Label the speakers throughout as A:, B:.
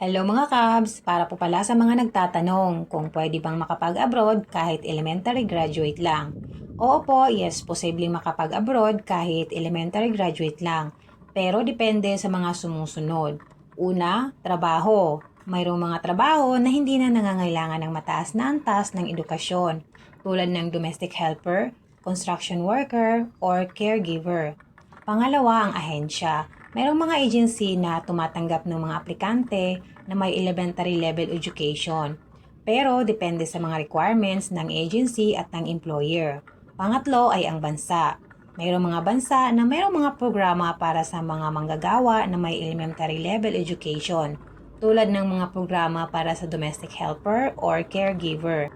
A: Hello mga Kabs! Para po pala sa mga nagtatanong kung pwede bang makapag-abroad kahit elementary graduate lang. Oo po, yes, posibleng makapag-abroad kahit elementary graduate lang. Pero depende sa mga sumusunod. Una, trabaho. Mayroong mga trabaho na hindi na nangangailangan ng mataas na antas ng edukasyon, tulad ng domestic helper, construction worker, or caregiver. Pangalawa, ang ahensya. Mayroong mga agency na tumatanggap ng mga aplikante na may elementary level education. Pero depende sa mga requirements ng agency at ng employer. Pangatlo ay ang bansa. Mayroong mga bansa na mayroong mga programa para sa mga manggagawa na may elementary level education, tulad ng mga programa para sa domestic helper or caregiver.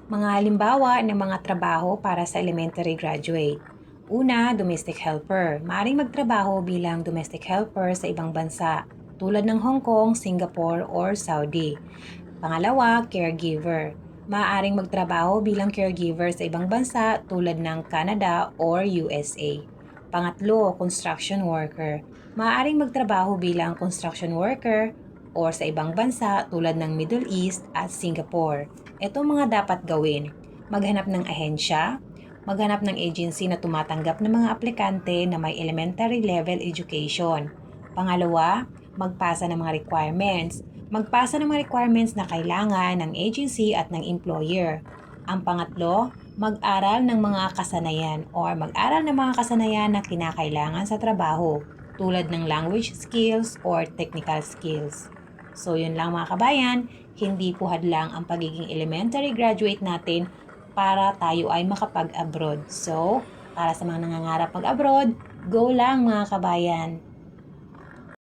A: Mga halimbawa ng mga trabaho para sa elementary graduate. Una, domestic helper. Maaring magtrabaho bilang domestic helper sa ibang bansa, tulad ng Hong Kong, Singapore, or Saudi. Pangalawa, caregiver. Maaaring magtrabaho bilang caregiver sa ibang bansa tulad ng Canada or USA. Pangatlo, construction worker. Maaaring magtrabaho bilang construction worker or sa ibang bansa tulad ng Middle East at Singapore. Ito mga dapat gawin. Maghanap ng ahensya, maghanap ng agency na tumatanggap ng mga aplikante na may elementary level education. Pangalawa, magpasa ng mga requirements. Magpasa ng mga requirements na kailangan ng agency at ng employer. Ang pangatlo, mag-aral ng mga kasanayan or mag-aral ng mga kasanayan na kinakailangan sa trabaho, tulad ng language skills or technical skills. So yun lang mga kabayan, hindi po hadlang ang pagiging elementary graduate natin para tayo ay makapag-abroad. So, para sa mga nangangarap mag-abroad, go lang mga kabayan!